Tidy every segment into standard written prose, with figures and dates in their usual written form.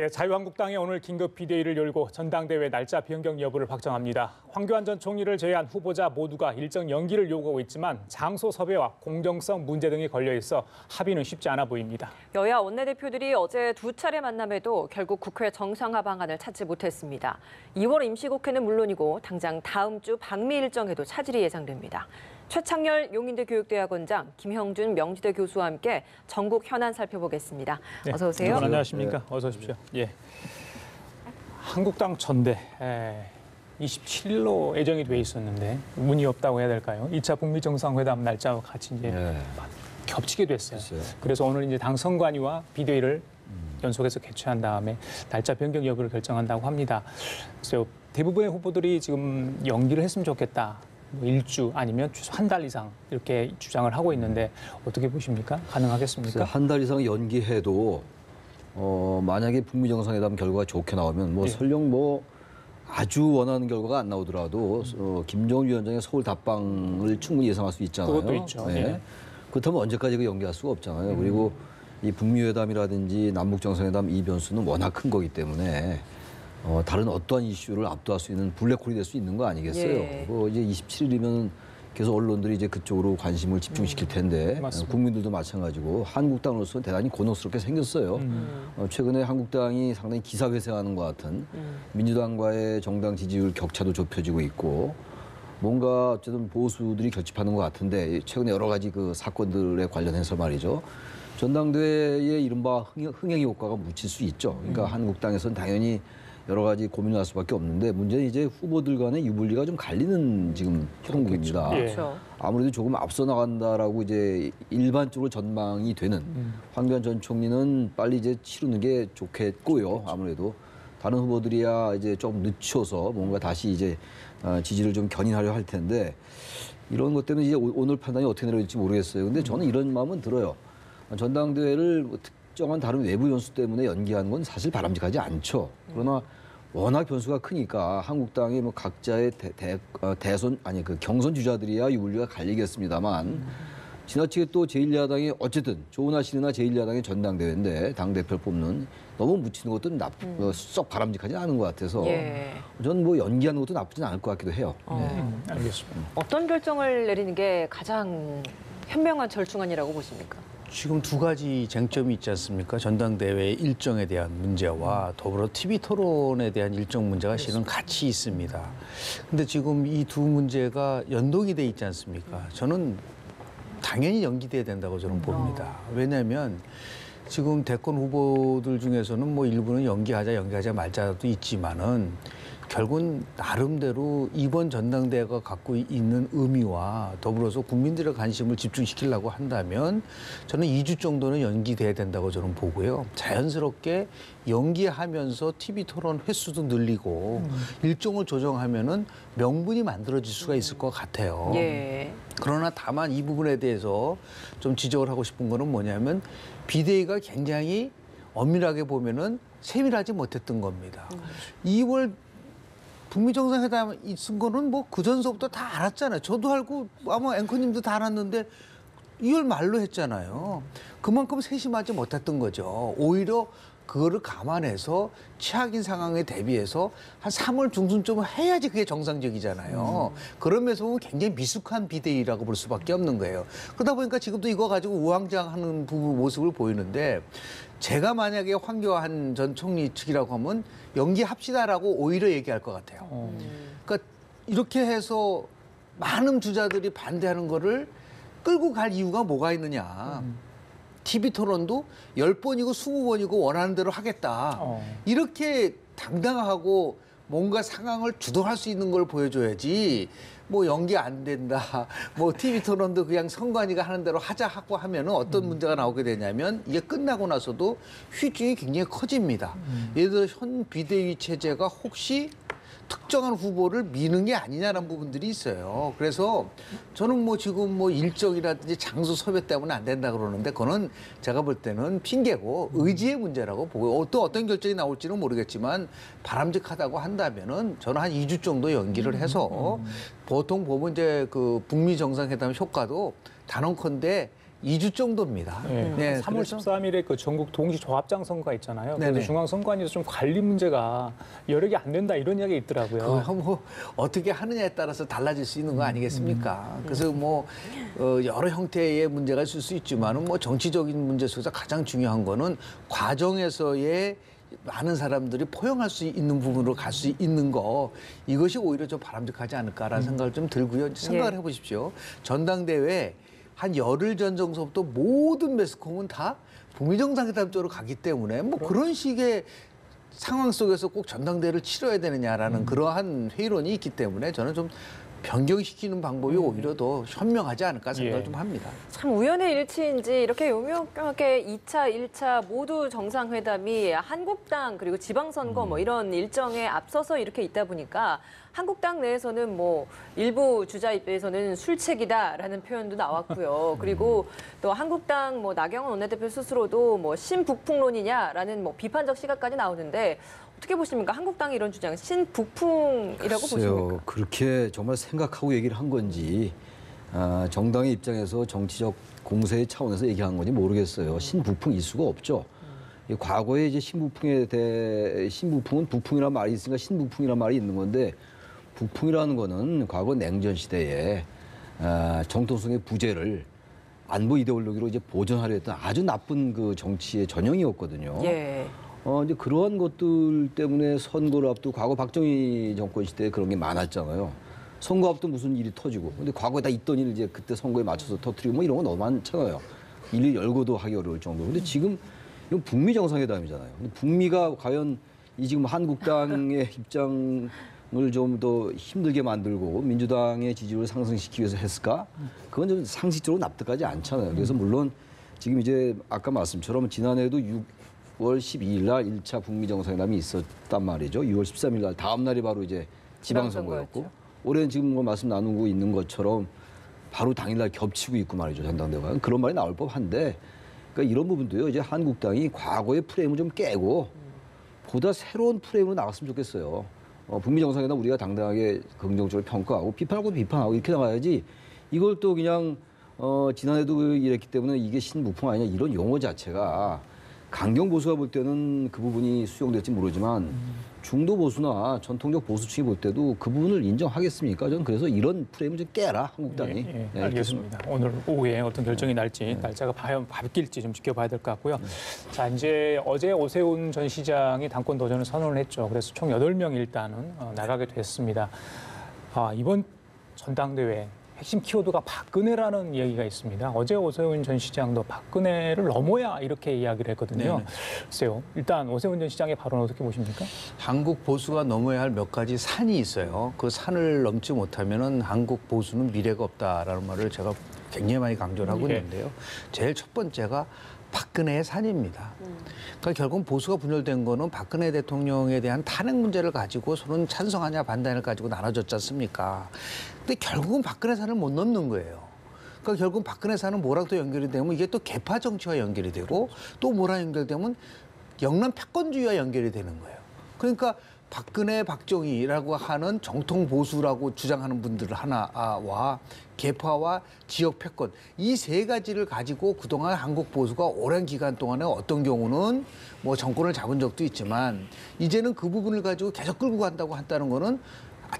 예, 자유한국당이 오늘 긴급 비대위를 열고 전당대회 날짜 변경 여부를 확정합니다. 황교안 전 총리를 제외한 후보자 모두가 일정 연기를 요구하고 있지만 장소 섭외와 공정성 문제 등이 걸려 있어 합의는 쉽지 않아 보입니다. 여야 원내대표들이 어제 두 차례 만남에도 결국 국회 정상화 방안을 찾지 못했습니다. 2월 임시국회는 물론이고 당장 다음 주 방미 일정에도 차질이 예상됩니다. 최창렬 용인대 교육대학원장, 김형준 명지대 교수와 함께 전국 현안 살펴보겠습니다. 네, 어서 오세요. 안녕하십니까? 네. 어서 오십시오. 예. 한국당 전대 27일로 예정이 돼 있었는데 문의 없다고 해야 될까요? 2차 북미 정상회담 날짜와 같이 이제 겹치게 됐어요. 그래서 오늘 이제 당 선관위와 비대위를 연속해서 개최한 다음에 날짜 변경 여부를 결정한다고 합니다. 그래서 대부분의 후보들이 지금 연기를 했으면 좋겠다. 뭐 일주 아니면 최소 한 달 이상 이렇게 주장을 하고 있는데 어떻게 보십니까? 가능하겠습니까? 한 달 이상 연기해도 만약에 북미 정상회담 결과가 좋게 나오면 뭐 설령 뭐 아주 원하는 결과가 안 나오더라도 김정은 위원장의 서울 답방을 충분히 예상할 수 있잖아요. 그것도 있죠. 네. 네. 그렇다면 언제까지 그 연기할 수가 없잖아요. 그리고 이 북미 회담이라든지 남북 정상회담 이 변수는 워낙 큰 거기 때문에 다른 어떠한 이슈를 압도할 수 있는 블랙홀이 될 수 있는 거 아니겠어요? 예. 이제 27일이면 계속 언론들이 이제 그쪽으로 관심을 집중시킬 텐데 국민들도 마찬가지고 한국당으로서는 대단히 곤혹스럽게 생겼어요. 최근에 한국당이 상당히 기사회생하는 것 같은 민주당과의 정당 지지율 격차도 좁혀지고 있고 뭔가 어쨌든 보수들이 결집하는 것 같은데 최근에 여러 가지 그 사건들에 관련해서 말이죠. 전당대회의 이른바 흥행 효과가 묻힐 수 있죠. 그러니까 한국당에서는 당연히 여러 가지 고민을 할 수밖에 없는데 문제는 이제 후보들 간의 유불리가 좀 갈리는 지금 형국입니다. 그렇죠. 아무래도 조금 앞서 나간다라고 이제 일반적으로 전망이 되는 황교안 전 총리는 빨리 이제 치르는 게 좋겠고요. 아무래도 다른 후보들이야 이제 좀 늦춰서 뭔가 다시 이제 지지를 좀 견인하려 할 텐데 이런 것 때문에 이제 오늘 판단이 어떻게 내려질지 모르겠어요. 근데 저는 이런 마음은 들어요. 전당대회를 특정한 다른 외부 변수 때문에 연기하는 건 사실 바람직하지 않죠. 그러나 워낙 변수가 크니까 한국당이 뭐 각자의 경선 주자들이야 유불리가 갈리겠습니다만 지나치게 또 제1야당이 어쨌든 좋으나 싫으나 제1야당의 전당대회인데 당대표를 뽑는 너무 묻히는 것도 썩 바람직하지 않은 것 같아서 저는 뭐 연기하는 것도 나쁘진 않을 것 같기도 해요. 알겠습니다. 어떤 결정을 내리는 게 가장 현명한 절충안이라고 보십니까? 지금 두 가지 쟁점이 있지 않습니까? 전당대회 일정에 대한 문제와 더불어 TV 토론에 대한 일정 문제가 실은 같이 있습니다. 근데 지금 이 두 문제가 연동이 돼 있지 않습니까? 저는 당연히 연기돼야 된다고 저는 봅니다. 왜냐하면 지금 대권 후보들 중에서는 뭐 일부는 연기하자 말자도 있지만은 결국은 나름대로 이번 전당대회가 갖고 있는 의미와 더불어서 국민들의 관심을 집중시키려고 한다면 저는 2주 정도는 연기돼야 된다고 저는 보고요. 자연스럽게 연기하면서 TV 토론 횟수도 늘리고 일정을 조정하면은 명분이 만들어질 수가 있을 것 같아요. 그러나 다만 이 부분에 대해서 좀 지적을 하고 싶은 거는 뭐냐면 비대위가 굉장히 엄밀하게 보면은 세밀하지 못했던 겁니다. 2월 북미 정상회담 있은 거는 뭐 그전서부터 다 알았잖아요. 저도 알고 아마 앵커님도 다 알았는데 2월 말로 했잖아요. 그만큼 세심하지 못했던 거죠. 오히려 그거를 감안해서 최악인 상황에 대비해서 한 3월 중순쯤 해야지 그게 정상적이잖아요. 그러면서 보면 굉장히 미숙한 비대위라고 볼 수밖에 없는 거예요. 그러다 보니까 지금도 이거 가지고 우왕좌왕하는 모습을 보이는데 제가 만약에 황교안 전 총리 측이라고 하면 연기합시다라고 오히려 얘기할 것 같아요. 그러니까 이렇게 해서 많은 주자들이 반대하는 거를 끌고 갈 이유가 뭐가 있느냐. TV 토론도 10번이고 20번이고 원하는 대로 하겠다. 이렇게 당당하고 뭔가 상황을 주도할 수 있는 걸 보여줘야지 뭐 연기 안 된다. 뭐 TV 토론도 그냥 선관위가 하는 대로 하자 하고 하면은 어떤 문제가 나오게 되냐면 이게 끝나고 나서도 후유증이 굉장히 커집니다. 예를 들어 현 비대위 체제가 혹시 특정한 후보를 미는 게 아니냐라는 부분들이 있어요. 그래서 저는 뭐 지금 뭐 일정이라든지 장소 섭외 때문에 안 된다 그러는데 그거는 제가 볼 때는 핑계고 의지의 문제라고 보고 또 어떤 결정이 나올지는 모르겠지만 바람직하다고 한다면은 저는 한 2주 정도 연기를 해서 보통 보면 이제 그 북미 정상회담 효과도 단언컨대 2주 정도입니다. 네, 3월 그래서 13일에 그 전국 동시 조합장 선거가 있잖아요. 네네. 그래서 중앙선관위에서 좀 관리 문제가 여력이 안 된다 이런 이야기가 있더라고요. 그거 뭐 어떻게 하느냐에 따라서 달라질 수 있는 거 아니겠습니까? 그래서 뭐 여러 형태의 문제가 있을 수 있지만은 뭐 정치적인 문제 속에서 가장 중요한 거는 과정에서의 많은 사람들이 포용할 수 있는 부분으로 갈 수 있는 거 이것이 오히려 좀 바람직하지 않을까라는 생각을 좀 들고요. 생각을 해보십시오. 전당대회 한 열흘 전 정도부터 모든 매스컴은 다 북미 정상회담 쪽으로 가기 때문에 뭐 그런 식의 상황 속에서 꼭 전당대회를 치러야 되느냐라는 그러한 회의론이 있기 때문에 저는 좀 변경시키는 방법이 오히려 더 현명하지 않을까 생각을 예. 좀 합니다. 참 우연의 일치인지 이렇게 요명하게 2차, 1차 모두 정상회담이 한국당 그리고 지방선거 뭐 이런 일정에 앞서서 이렇게 있다 보니까 한국당 내에서는 뭐 일부 주자 입에서는 술책이다라는 표현도 나왔고요. 그리고 또 한국당 뭐 나경원 원내대표 스스로도 뭐 신북풍론이냐라는 뭐 비판적 시각까지 나오는데 어떻게 보십니까? 한국당이 이런 주장 신북풍이라고 글쎄요, 보십니까? 그렇게 정말 생각하고 얘기를 한 건지 정당의 입장에서 정치적 공세의 차원에서 얘기한 건지 모르겠어요. 신북풍일 수가 없죠. 이 과거에 이제 신북풍은 북풍이라는 말이 있으니까 신북풍이라는 말이 있는 건데 북풍이라는 거는 과거 냉전 시대에 정통성의 부재를 안보 이데올로기로 이제 보존하려 했던 아주 나쁜 그 정치의 전형이었거든요. 예. 이제 그러한 것들 때문에 선거를 앞두고 과거 박정희 정권 시대에 그런 게 많았잖아요. 선거 앞두고 무슨 일이 터지고. 근데 과거에 다 있던 일 이제 그때 선거에 맞춰서 터뜨리고 뭐 이런 거 너무 많잖아요. 일 열고도 하기 어려울 정도로. 근데 지금 이건 북미 정상회담이잖아요. 근데 북미가 과연 이 지금 한국당의 입장을 좀 더 힘들게 만들고 민주당의 지지율을 상승시키기 위해서 했을까? 그건 좀 상식적으로 납득하지 않잖아요. 그래서 물론 지금 이제 아까 말씀처럼 지난해에도 6월 12일 날 1차 북미 정상회담이 있었단 말이죠. 6월 13일 날 다음 날이 바로 이제 지방선거였고 지방선거였죠. 올해는 지금 뭐 말씀 나누고 있는 것처럼 바로 당일날 겹치고 있고 말이죠. 전당대회가. 그런 말이 나올 법한데 그러니까 이런 부분도요. 이제 한국당이 과거의 프레임을 좀 깨고 보다 새로운 프레임으로 나갔으면 좋겠어요. 북미 정상회담 우리가 당당하게 긍정적으로 평가하고 비판하고 비판하고 이렇게 나가야지 이걸 또 그냥 지난해도 이랬기 때문에 이게 신북풍 아니냐 이런 용어 자체가 강경 보수가 볼 때는 그 부분이 수용될지 모르지만 중도 보수나 전통적 보수층이 볼 때도 그 부분을 인정하겠습니까? 저는 그래서 이런 프레임을 좀 깨라 한국당이. 예, 네, 알겠습니다. 오늘 오후에 어떤 결정이 날지 날짜가 과연 바뀔지 좀 지켜봐야 될 것 같고요. 자, 이제 어제 오세훈 전 시장이 당권 도전을 선언을 했죠. 그래서 총 8명 일단은 나가게 됐습니다. 이번 전당대회 핵심 키워드가 박근혜라는 이야기가 있습니다. 어제 오세훈 전 시장도 박근혜를 넘어야 이렇게 이야기를 했거든요. 네네. 글쎄요. 일단 오세훈 전 시장의 발언 어떻게 보십니까? 한국 보수가 넘어야 할 몇 가지 산이 있어요. 그 산을 넘지 못하면은 한국 보수는 미래가 없다라는 말을 제가 굉장히 많이 강조를 하고 예. 있는데요. 제일 첫 번째가 박근혜의 산입니다. 그러니까 결국 보수가 분열된 거는 박근혜 대통령에 대한 탄핵 문제를 가지고 서로는 찬성하냐 반대를 가지고 나눠졌지 않습니까? 근데 결국은 박근혜 산을 못 넘는 거예요. 그러니까 결국 박근혜 산은 뭐랑 또 연결이 되면 이게 또 개파 정치와 연결이 되고 또 뭐랑 연결되면 영남 패권주의와 연결이 되는 거예요. 그러니까 박근혜, 박정희라고 하는 정통 보수라고 주장하는 분들 하나와 개파와 지역 패권 이 세 가지를 가지고 그동안 한국 보수가 오랜 기간 동안에 어떤 경우는 뭐 정권을 잡은 적도 있지만 이제는 그 부분을 가지고 계속 끌고 간다고 한다는 거는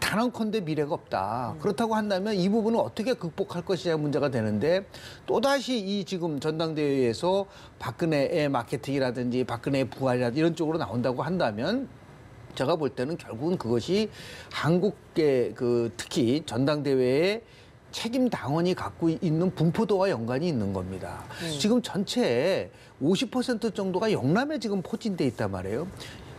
단언컨대 미래가 없다. 그렇다고 한다면 이 부분을 어떻게 극복할 것이냐 문제가 되는데 또다시 이 지금 전당대회에서 박근혜의 마케팅이라든지 박근혜의 부활이라든지 이런 쪽으로 나온다고 한다면 제가 볼 때는 결국은 그것이 한국의 그 특히 전당대회의 책임 당원이 갖고 있는 분포도와 연관이 있는 겁니다. 지금 전체의 50% 정도가 영남에 지금 포진돼 있단 말이에요.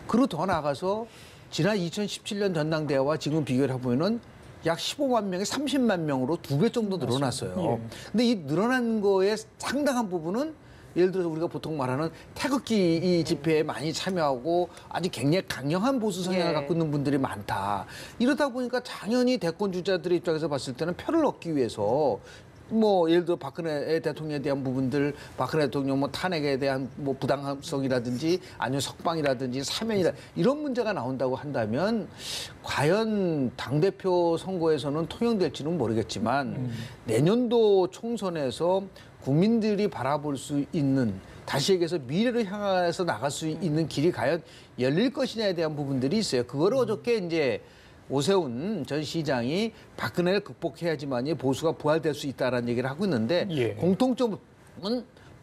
그리고 더 나아가서 지난 2017년 전당대회와 지금 비교를 해보면은 약 15만 명이 30만 명으로 2배 정도 늘어났어요. 예. 근데 이 늘어난 거에 상당한 부분은 예를 들어서 우리가 보통 말하는 태극기 이 집회에 많이 참여하고 아주 굉장히 강력한 보수 성향을 예. 갖고 있는 분들이 많다. 이러다 보니까 당연히 대권 주자들의 입장에서 봤을 때는 표를 얻기 위해서 뭐 예를 들어 박근혜 대통령에 대한 부분들, 박근혜 대통령 뭐 탄핵에 대한 뭐 부당성이라든지 아니면 석방이라든지 사면이라 이런 문제가 나온다고 한다면 과연 당대표 선거에서는 통용될지는 모르겠지만 내년도 총선에서 국민들이 바라볼 수 있는 다시 얘기해서 미래를 향해서 나갈 수 있는 길이 과연 열릴 것이냐에 대한 부분들이 있어요. 그거를 어저께 이제 오세훈 전 시장이 박근혜를 극복해야지만이 보수가 부활될 수 있다라는 얘기를 하고 있는데 예. 공통점은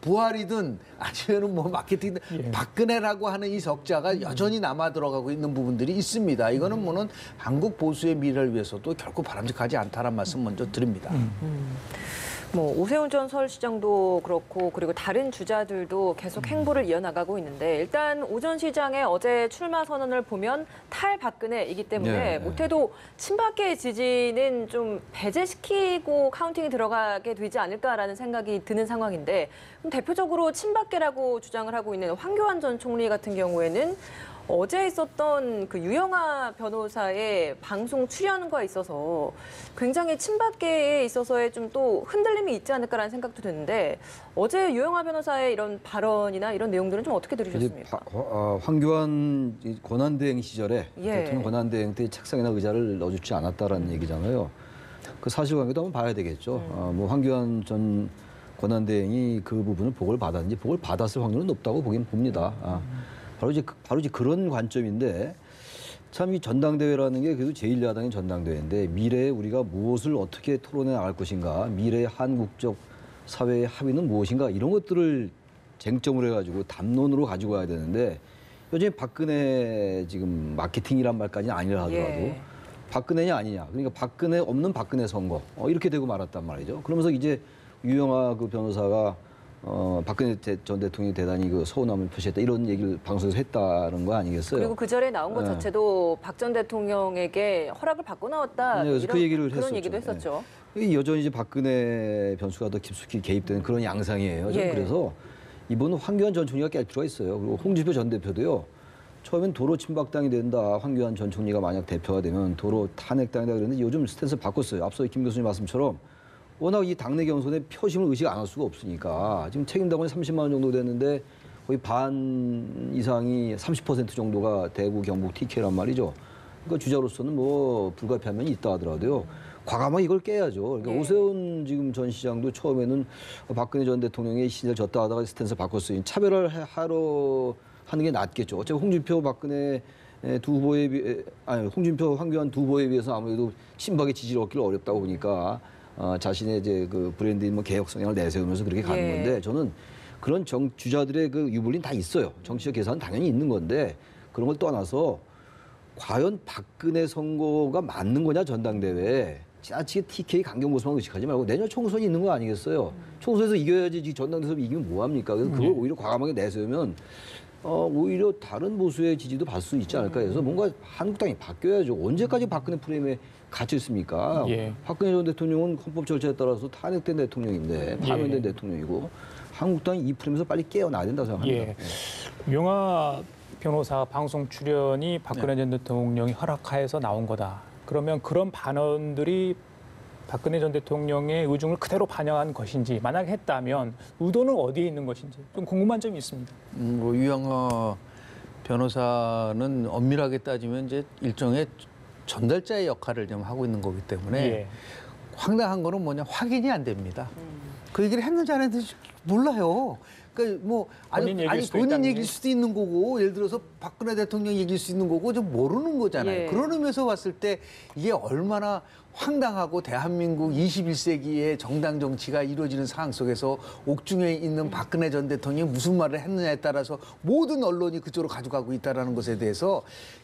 부활이든 아니면은 뭐 마케팅이든 예. 박근혜라고 하는 이 적자가 여전히 남아 들어가고 있는 부분들이 있습니다. 이거는 뭐는 한국 보수의 미래를 위해서도 결코 바람직하지 않다라는 말씀 먼저 드립니다. 뭐 오세훈 전 서울시장도 그렇고 그리고 다른 주자들도 계속 행보를 이어나가고 있는데 일단 오 전 시장의 어제 출마 선언을 보면 탈박근혜이기 때문에 네. 못해도 친박계 지지는 좀 배제시키고 카운팅이 들어가게 되지 않을까라는 생각이 드는 상황인데 그럼 대표적으로 친박계라고 주장을 하고 있는 황교안 전 총리 같은 경우에는 어제 있었던 그 유영하 변호사의 방송 출연과 있어서 굉장히 친박계에 있어서의 좀 또 흔들림이 있지 않을까라는 생각도 드는데 어제 유영하 변호사의 이런 발언이나 이런 내용들은 좀 어떻게 들으셨습니까? 황교안 권한대행 시절에 예. 대통령 권한대행 때 책상이나 의자를 넣어주지 않았다라는 얘기잖아요. 그 사실관계도 한번 봐야 되겠죠. 뭐 황교안 전 권한대행이 그 부분을 보고를 받았는지 보고를 받았을 확률은 높다고 보긴 봅니다. 바로 이제 그런 관점인데 참 이 전당대회라는 게 그래도 제1야당의 전당대회인데 미래에 우리가 무엇을 어떻게 토론해 나갈 것인가, 미래의 한국적 사회의 합의는 무엇인가 이런 것들을 쟁점으로 해가지고 담론으로 가지고 와야 되는데 여전히 박근혜 지금 마케팅이란 말까지는 아니라 하더라도 예. 박근혜냐 아니냐 그러니까 박근혜 없는 박근혜 선거 이렇게 되고 말았단 말이죠. 그러면서 이제 유영하 그 변호사가 박근혜 전 대통령이 대단히 그 서운함을 표시했다 이런 얘기를 방송에서 했다는 거 아니겠어요? 그리고 그 전에 나온 것 네. 자체도 박 전 대통령에게 허락을 받고 나왔다 네, 그래서 그 얘기를 그런 했었죠. 얘기도 했었죠. 이 여전히 이제 박근혜 변수가 더 깊숙이 개입되는 그런 양상이에요. 저는 예. 그래서 이번 황교안 전 총리가 깰 필요가 있어요. 그리고 홍준표 전 대표도요. 처음엔 도로 친박당이 된다. 황교안 전 총리가 만약 대표가 되면 도로 탄핵당이다 그랬는데 요즘 스탠스 바꿨어요. 앞서 김 교수님 말씀처럼 워낙 이 당내 경선에 표심을 의식 안 할 수가 없으니까 지금 책임당원이 30만 원 정도 됐는데 거의 반 이상이 30% 정도가 대구, 경북, TK란 말이죠. 그러니까 주자로서는 뭐 불가피한 면이 있다 하더라도요. 과감하게 이걸 깨야죠. 그러니까 네. 오세훈 지금 전 시장도 처음에는 박근혜 전 대통령의 신을 졌다 하다가 스탠스 바꿨어요. 차별을 하러 하는 게 낫겠죠. 어차피 홍준표, 박근혜 두 후보에 비해, 아니 홍준표, 황교안 두 후보에 비해서 아무래도 친박의 지지를 얻기를 어렵다고 보니까 자신의 이제 그 브랜드인 뭐 개혁 성향을 내세우면서 그렇게 가는 예. 건데 저는 그런 주자들의 그 유불리는 다 있어요. 정치적 계산은 당연히 있는 건데 그런 걸 떠나서 과연 박근혜 선거가 맞는 거냐 전당대회에 지나치게 TK 강경 모습만 의식하지 말고 내년 총선이 있는 거 아니겠어요? 총선에서 이겨야지 전당대회에서 이기면 뭐합니까? 그래서 그걸 오히려 과감하게 내세우면 오히려 다른 보수의 지지도 받을 수 있지 않을까 해서 뭔가 한국당이 바뀌어야죠. 언제까지 박근혜 프레임에 갇혀 있습니까? 예. 박근혜 전 대통령은 헌법 절차에 따라서 탄핵된 대통령인데 파면된 예. 대통령이고 한국당이 이 프레임에서 빨리 깨어나야 된다고 생각합니다. 예. 명화 변호사 방송 출연이 박근혜 전 대통령이 허락하에서 나온 거다. 그러면 그런 반언들이 박근혜 전 대통령의 의중을 그대로 반영한 것인지 만약 했다면 의도는 어디에 있는 것인지 좀 궁금한 점이 있습니다. 뭐 유영하 변호사는 엄밀하게 따지면 이제 일종의 전달자의 역할을 좀 하고 있는 거기 때문에 예. 황당한 거는 뭐냐 확인이 안 됩니다. 그 얘기를 했는지 안 했는지 몰라요. 그러니까 뭐 본인 얘기일 수도 본인 있다는 얘기일 수도 있는 거고 예를 들어서 박근혜 대통령 얘기일 수 있는 거고 좀 모르는 거잖아요. 예. 그런 의미에서 봤을 때 이게 얼마나 황당하고 대한민국 21세기의 정당 정치가 이루어지는 상황 속에서 옥중에 있는 박근혜 전 대통령이 무슨 말을 했느냐에 따라서 모든 언론이 그쪽으로 가져가고 있다는 것에 대해서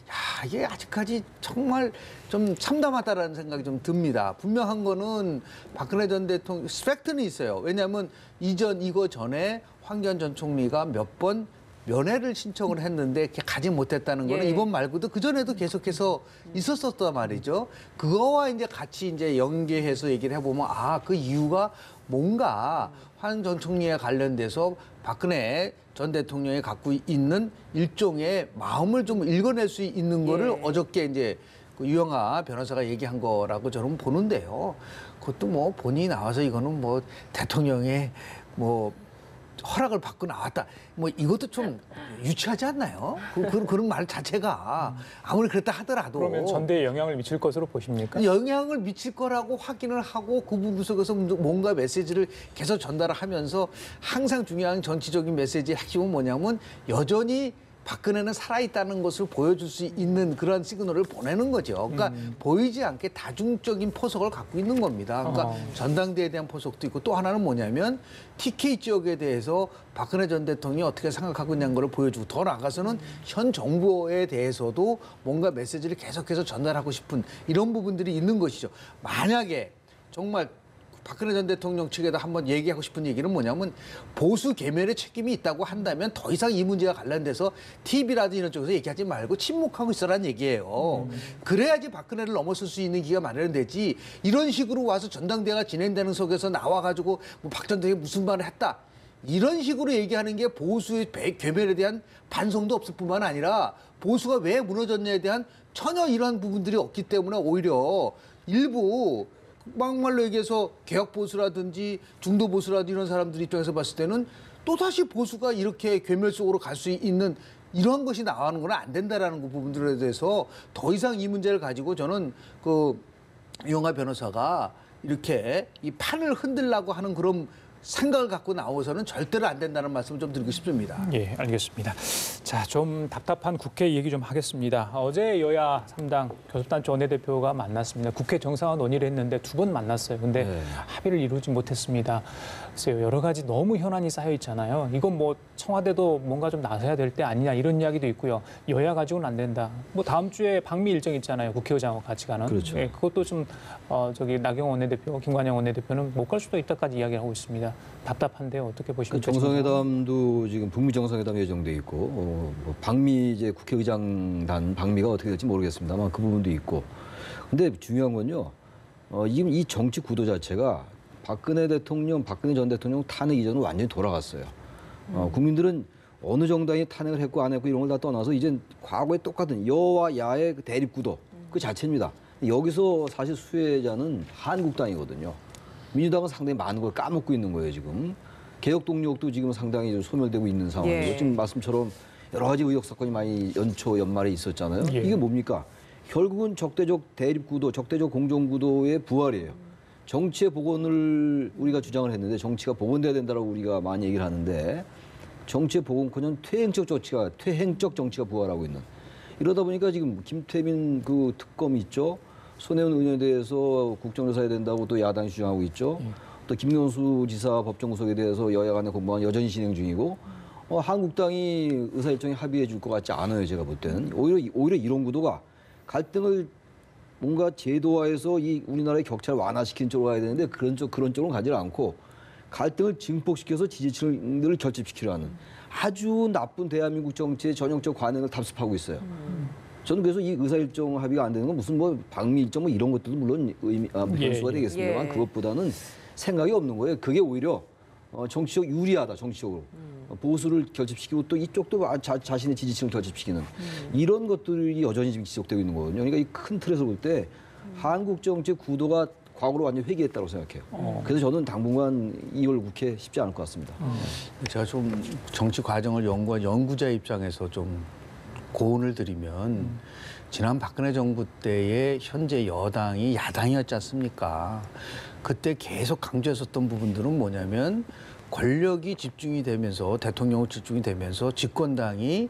야 이게 아직까지 정말 좀 참담하다라는 생각이 좀 듭니다. 분명한 거는 박근혜 전 대통령 스펙트는 있어요. 왜냐하면 이거 전에 황교안 전 총리가 몇 번 면회를 신청을 했는데 가지 못했다는 거는 예. 이번 말고도 그 전에도 계속해서 있었었단 말이죠. 그거와 이제 같이 이제 연계해서 얘기를 해보면 그 이유가 뭔가 황 전 총리에 관련돼서 박근혜 전 대통령이 갖고 있는 일종의 마음을 좀 읽어낼 수 있는 거를 예. 어저께 이제 그 유영하 변호사가 얘기한 거라고 저는 보는데요. 그것도 뭐 본인이 나와서 이거는 뭐 대통령의 뭐 허락을 받고 나왔다. 뭐 이것도 좀 유치하지 않나요? 그런 말 자체가 아무리 그랬다 하더라도 그러면 전대에 영향을 미칠 것으로 보십니까? 영향을 미칠 거라고 확인을 하고 그 부분 속에서 뭔가 메시지를 계속 전달을 하면서 항상 중요한 정치적인 메시지의 핵심은 뭐냐면 여전히 박근혜는 살아있다는 것을 보여줄 수 있는 그런 시그널을 보내는 거죠. 그러니까 보이지 않게 다중적인 포석을 갖고 있는 겁니다. 그러니까 전당대회에 대한 포석도 있고 또 하나는 뭐냐면 TK 지역에 대해서 박근혜 전 대통령이 어떻게 생각하고 있냐는 걸 보여주고 더 나아가서는 현 정부에 대해서도 뭔가 메시지를 계속해서 전달하고 싶은 이런 부분들이 있는 것이죠. 만약에 정말 박근혜 전 대통령 측에다 한번 얘기하고 싶은 얘기는 뭐냐면 보수 계멸의 책임이 있다고 한다면 더 이상 이 문제와 관련돼서 TV라든지 이런 쪽에서 얘기하지 말고 침묵하고 있어라는 얘기예요. 그래야지 박근혜를 넘어설 수 있는 기회가 마련되지 이런 식으로 와서 전당대회가 진행되는 속에서 나와가지고 뭐 박 전 대통령이 무슨 말을 했다. 이런 식으로 얘기하는 게 보수의 괴멸에 대한 반성도 없을 뿐만 아니라 보수가 왜 무너졌냐에 대한 전혀 이러한 부분들이 없기 때문에 오히려 일부 막말로 얘기해서 개혁 보수라든지 중도 보수라든지 이런 사람들 입장에서 봤을 때는 또다시 보수가 이렇게 괴멸 속으로 갈 수 있는 이러한 것이 나가는 건 안 된다라는 그 부분들에 대해서 더 이상 이 문제를 가지고 저는 그 유영하 변호사가 이렇게 이 판을 흔들려고 하는 그런 생각을 갖고 나와서는 절대로 안 된다는 말씀을 좀 드리고 싶습니다. 예, 알겠습니다. 자, 좀 답답한 국회 얘기 좀 하겠습니다. 어제 여야 3당 교섭단체 원내대표가 만났습니다. 국회 정상화 논의를 했는데 2번 만났어요. 근데 합의를 이루지 못했습니다. 글쎄요, 여러 가지 너무 현안이 쌓여 있잖아요. 이건 뭐 청와대도 뭔가 좀 나서야 될 때 아니냐 이런 이야기도 있고요. 여야 가지고는 안 된다. 뭐 다음 주에 방미 일정 있잖아요. 국회의장하고 같이 가는. 그렇죠. 예, 그것도 좀 저기 나경원 원내대표, 김관영 원내대표는 못 갈 수도 있다까지 이야기를 하고 있습니다. 답답한데요. 어떻게 그 보십니까? 정상회담도 지금 북미 정상회담 예정돼 있고 뭐 방미 이제 국회의장단 방미가 어떻게 될지 모르겠습니다만 그 부분도 있고. 근데 중요한 건요. 지금 이 정치 구도 자체가 박근혜 전 대통령 탄핵 이전으로 완전히 돌아갔어요. 국민들은 어느 정당이 탄핵을 했고 안 했고 이런 걸 다 떠나서 이제 과거에 똑같은 여와 야의 그 대립 구도 그 자체입니다. 여기서 사실 수혜자는 한국당이거든요. 민주당은 상당히 많은 걸 까먹고 있는 거예요, 지금. 개혁 동력도 지금 상당히 좀 소멸되고 있는 상황이고 예. 지금 말씀처럼 여러 가지 의혹 사건이 많이 연말에 있었잖아요. 예. 이게 뭡니까? 결국은 적대적 대립 구도, 적대적 공정 구도의 부활이에요. 정치의 복원을 우리가 주장을 했는데 정치가 복원돼야 된다라고 우리가 많이 얘기를 하는데 정치의 복원커녕 퇴행적 정치가 부활하고 있는. 이러다 보니까 지금 김태민 그 특검이 있죠. 손혜원 의원에 대해서 국정조사해야 된다고 또 야당이 주장하고 있죠. 또 김경수 지사 법정구속에 대해서 여야 간의 공방은 여전히 진행 중이고 한국당이 의사일정에 합의해 줄 것 같지 않아요. 제가 볼 때는. 오히려 이런 구도가 갈등을 뭔가 제도화해서 이 우리나라의 격차를 완화시키는 쪽으로 가야 되는데 그런 쪽으로 가지 않고 갈등을 증폭시켜서 지지층들을 결집시키려는 아주 나쁜 대한민국 정치의 전형적 관행을 답습하고 있어요. 저는 그래서 이 의사일정 합의가 안 되는 건 무슨 뭐 방미 일정 뭐 이런 것들도 물론 변수가 되겠습니다만 예. 그것보다는 생각이 없는 거예요. 그게 오히려 정치적 유리하다, 정치적으로. 보수를 결집시키고 또 이쪽도 자신의 지지층을 결집시키는 이런 것들이 여전히 지금 지속되고 있는 거거든요. 그러니까 이 큰 틀에서 볼 때 한국 정치의 구도가 과거로 완전히 회귀했다고 생각해요. 그래서 저는 당분간 2월 국회 쉽지 않을 것 같습니다. 제가 좀 정치 과정을 연구한 연구자 입장에서 좀 고언을 드리면 지난 박근혜 정부 때의 현재 여당이 야당이었지 않습니까? 그때 계속 강조했었던 부분들은 뭐냐면 권력이 집중이 되면서 대통령으로 집중이 되면서 집권당이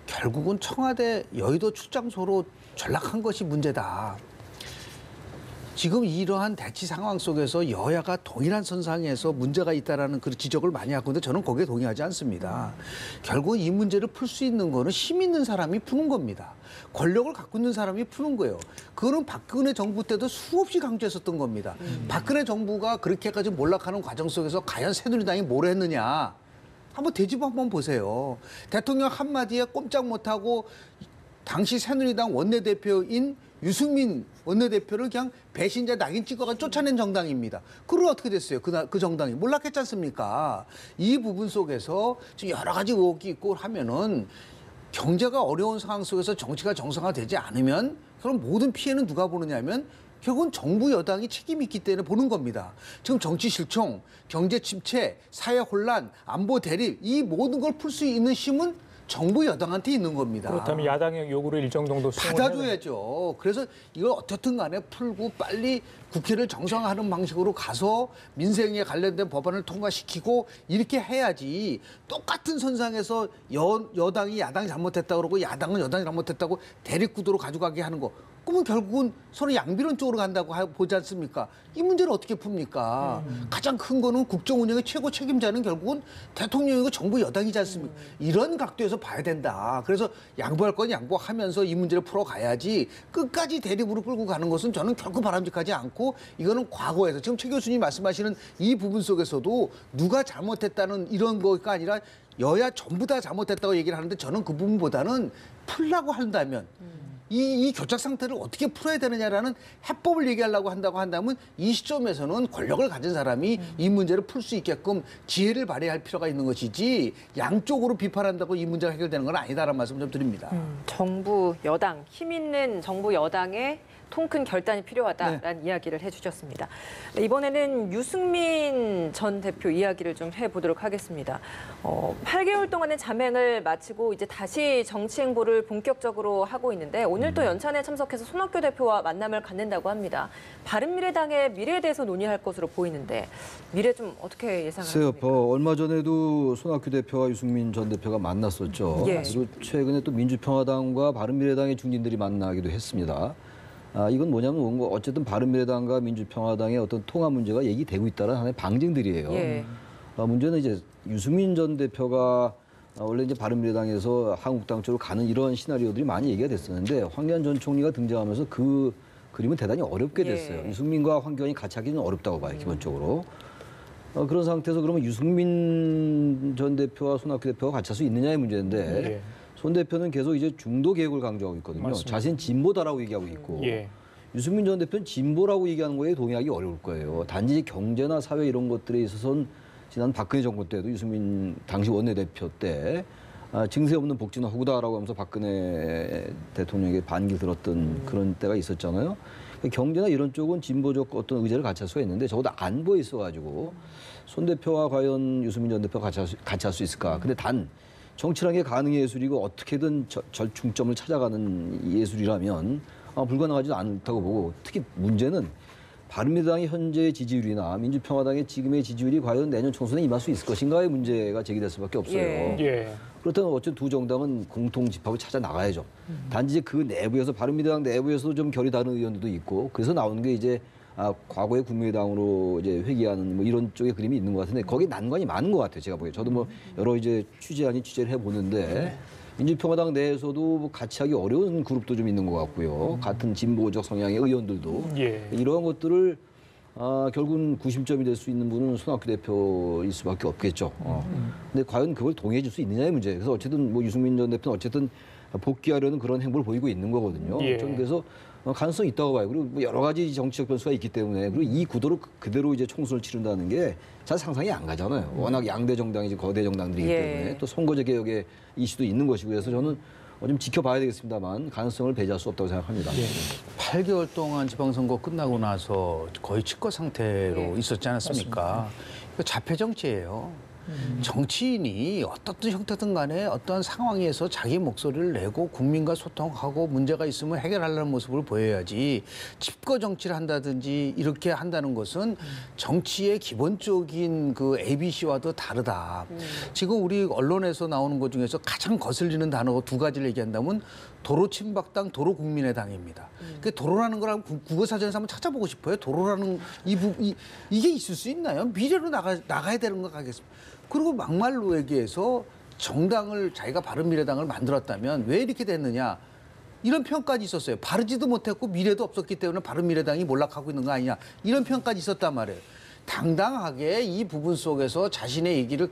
결국은 청와대 여의도 출장소로 전락한 것이 문제다. 지금 이러한 대치 상황 속에서 여야가 동일한 선상에서 문제가 있다라는 그런 지적을 많이 하고 있는데 저는 거기에 동의하지 않습니다. 결국 이 문제를 풀 수 있는 거는 힘 있는 사람이 푸는 겁니다. 권력을 갖고 있는 사람이 푸는 거예요. 그거는 박근혜 정부 때도 수없이 강조했었던 겁니다. 박근혜 정부가 그렇게까지 몰락하는 과정 속에서 과연 새누리당이 뭘 했느냐. 한번 되짚어 한번 보세요. 대통령 한마디에 꼼짝 못하고 당시 새누리당 원내대표인 유승민 원내대표를 그냥 배신자 낙인 찍어가 쫓아낸 정당입니다. 그럼 어떻게 됐어요? 그 정당이 몰락했지 않습니까? 이 부분 속에서 지금 여러 가지 의혹이 있고 하면은 경제가 어려운 상황 속에서 정치가 정상화되지 않으면 그럼 모든 피해는 누가 보느냐면 결국은 정부 여당이 책임이 있기 때문에 보는 겁니다. 지금 정치 실종, 경제 침체, 사회 혼란, 안보 대립 이 모든 걸 풀 수 있는 힘은 정부 여당한테 있는 겁니다. 그렇다면 야당의 요구를 일정 정도 수용을 받아줘야죠. 그래서 이걸 어떻든 간에 풀고 빨리 국회를 정상화하는 방식으로 가서 민생에 관련된 법안을 통과시키고 이렇게 해야지 똑같은 선상에서 여당이 야당이 잘못했다고 그러고 야당은 여당이 잘못했다고 대립구도로 가져가게 하는 거. 그러면 결국은 서로 양비론 쪽으로 간다고 보지 않습니까? 이 문제를 어떻게 풉니까? 가장 큰 거는 국정 운영의 최고 책임자는 결국은 대통령이고 정부 여당이지 않습니까? 이런 각도에서 봐야 된다. 그래서 양보할 건 양보하면서 이 문제를 풀어가야지 끝까지 대립으로 끌고 가는 것은 저는 결코 바람직하지 않고 이거는 과거에서 지금 최 교수님이 말씀하시는 이 부분 속에서도 누가 잘못했다는 이런 거가 아니라 여야 전부 다 잘못했다고 얘기를 하는데 저는 그 부분보다는 풀라고 한다면 이 교착 상태를 어떻게 풀어야 되느냐라는 해법을 얘기하려고 한다면 이 시점에서는 권력을 가진 사람이 이 문제를 풀 수 있게끔 지혜를 발휘할 필요가 있는 것이지 양쪽으로 비판한다고 이 문제가 해결되는 건 아니다라는 말씀 좀 드립니다. 정부 여당, 힘 있는 정부 여당의 통큰 결단이 필요하다라는 이야기를 해주셨습니다. 네, 이번에는 유승민 전 대표 이야기를 좀 해보도록 하겠습니다. 8개월 동안의 잠행을 마치고 이제 다시 정치 행보를 본격적으로 하고 있는데 오늘 또 연찬에 참석해서 손학규 대표와 만남을 갖는다고 합니다. 바른미래당의 미래에 대해서 논의할 것으로 보이는데 미래 좀 어떻게 예상하십니까? 얼마 전에도 손학규 대표와 유승민 전 대표가 만났었죠. 예. 그리고 최근에 또 민주평화당과 바른미래당의 중진들이 만나기도 했습니다. 이건 뭐냐면 어쨌든 바른미래당과 민주평화당의 어떤 통합 문제가 얘기되고 있다는 하나의 방증들이에요. 예. 문제는 이제 유승민 전 대표가 원래 이제 바른미래당에서 한국당 쪽으로 가는 이런 시나리오들이 많이 얘기가 됐었는데 황교안 전 총리가 등장하면서 그 그림은 대단히 어렵게 됐어요. 예. 유승민과 황교안이 같이 하기는 어렵다고 봐요, 기본적으로. 그런 상태에서 그러면 유승민 전 대표와 손학규 대표가 같이 할 수 있느냐의 문제인데 예. 손 대표는 계속 이제 중도 개혁을 강조하고 있거든요. 맞습니다. 자신은 진보다라고 얘기하고 있고 예. 유승민 전 대표는 진보라고 얘기하는 거에 동의하기 어려울 거예요. 단지 경제나 사회 이런 것들에 있어서는 지난 박근혜 정권 때도 유승민 당시 원내대표 때 증세 없는 복지나 허구다라고 하면서 박근혜 대통령에게 반기 들었던 그런 때가 있었잖아요. 경제나 이런 쪽은 진보적 어떤 의제를 같이 할 수가 있는데 적어도 안보에 있어가지고 손 대표와 과연 유승민 전 대표가 같이 할 수 있을까. 근데 단 정치라는 게 가능의 예술이고 어떻게든 절충점을 찾아가는 예술이라면 불가능하지도 않다고 보고 특히 문제는 바른미래당의 현재의 지지율이나 민주평화당의 지금의 지지율이 과연 내년 총선에 임할 수 있을 것인가의 문제가 제기될 수밖에 없어요. 예. 그렇다면 어쨌든 두 정당은 공통 집합을 찾아 나가야죠. 단지 그 내부에서 바른미래당 내부에서도 좀 결이 다른 의원들도 있고 그래서 나오는 게 이제 과거의 국민의당으로 이제 회귀하는 뭐 이런 쪽의 그림이 있는 것 같은데 거기에 난관이 많은 것 같아요. 제가 보기에 저도 뭐 여러 이제 취재 아닌 취재를 해보는데 민주평화당 내에서도 뭐 같이 하기 어려운 그룹도 좀 있는 것 같고요. 같은 진보적 성향의 의원들도 예. 이러한 것들을 결국은 구심점이 될 수 있는 분은 손학규 대표일 수밖에 없겠죠. 근데 과연 그걸 동의해 줄 수 있느냐의 문제. 그래서 어쨌든 뭐 유승민 전 대표는 어쨌든 복귀하려는 그런 행보를 보이고 있는 거거든요. 예. 저는 그래서 가능성이 있다고 봐요. 그리고 뭐 여러 가지 정치적 변수가 있기 때문에 그리고 이 구도로 그대로 이제 총선을 치른다는 게 잘 상상이 안 가잖아요. 워낙 양대 정당이지 거대 정당들이기 때문에 또 선거제 개혁의 이슈도 있는 것이고 그래서 저는 좀 지켜봐야 되겠습니다만 가능성을 배제할 수 없다고 생각합니다. 8개월 동안 지방선거 끝나고 나서 거의 직거 상태로 있었지 않았습니까? 이거 자폐 정치예요. 정치인이 어떻든 형태든 간에 어떤 상황에서 자기 목소리를 내고 국민과 소통하고 문제가 있으면 해결하려는 모습을 보여야지 집거 정치를 한다든지 이렇게 한다는 것은 정치의 기본적인 그 ABC와도 다르다. 지금 우리 언론에서 나오는 것 중에서 가장 거슬리는 단어가 두 가지를 얘기한다면 도로 친박당, 도로 국민의당입니다. 그 도로라는 걸 국어사전에서 한번 찾아보고 싶어요. 도로라는 이게 있을 수 있나요? 미래로 나가야 되는 거 가겠습니다. 그리고 막말로 얘기해서 정당을 자기가 바른미래당을 만들었다면 왜 이렇게 됐느냐. 이런 평가까지 있었어요. 바르지도 못했고 미래도 없었기 때문에 바른미래당이 몰락하고 있는 거 아니냐. 이런 평가까지 있었단 말이에요. 당당하게 이 부분 속에서 자신의 얘기를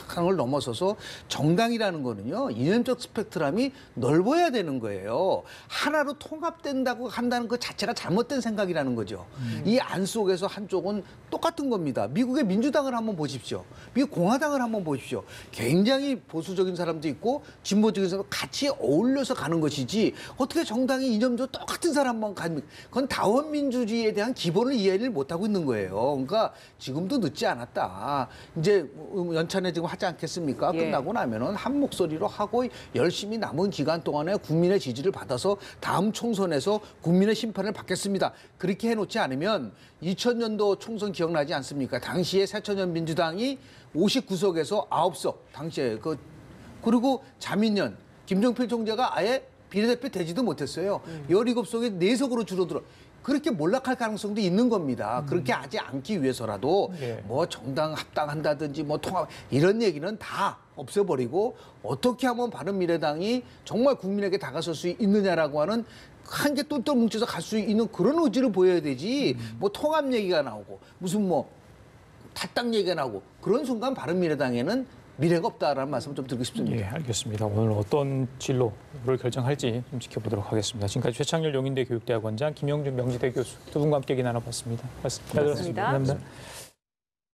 한을 넘어서서 정당이라는 거는요, 이념적 스펙트럼이 넓어야 되는 거예요. 하나로 통합된다고 한다는 것 자체가 잘못된 생각이라는 거죠. 이 안 속에서 한쪽은 똑같은 겁니다. 미국의 민주당을 한번 보십시오. 미국 공화당을 한번 보십시오. 굉장히 보수적인 사람도 있고 진보적인 사람도 같이 어울려서 가는 것이지 어떻게 정당이 이념적으로 똑같은 사람만 가면 그건 다원민주주의에 대한 기본을 이해를 못하고 있는 거예요. 그러니까 지금도 늦지 않았다. 이제 연찬회 지금 하지 않겠습니까? 예. 끝나고 나면은 한 목소리로 하고 열심히 남은 기간 동안에 국민의 지지를 받아서 다음 총선에서 국민의 심판을 받겠습니다. 그렇게 해놓지 않으면 2000년도 총선 기억나지 않습니까? 당시에 새천년 민주당이 59석에서 9석, 당시에 그리고 자민련, 김종필 총재가 아예 비례대표 되지도 못했어요. 17석에 4석으로 줄어들어. 그렇게 몰락할 가능성도 있는 겁니다. 그렇게 하지 않기 위해서라도 예. 뭐 정당 합당한다든지 뭐 통합 이런 얘기는 다 없애버리고 어떻게 하면 바른미래당이 정말 국민에게 다가설 수 있느냐라고 하는 한 개 똘똘 뭉쳐서 갈 수 있는 그런 의지를 보여야 되지. 뭐 통합 얘기가 나오고 무슨 뭐 탈당 얘기가 나오고 그런 순간 바른미래당에는 미래가 없다라는 말씀을 좀 드리고 싶습니다. 예, 알겠습니다. 오늘 어떤 진로를 결정할지 좀 지켜보도록 하겠습니다. 지금까지 최창렬 용인대 교육대학원장, 김영준 명지대 교수 두 분과 함께 얘기 나눠봤습니다. 고맙습니다. 감사합니다.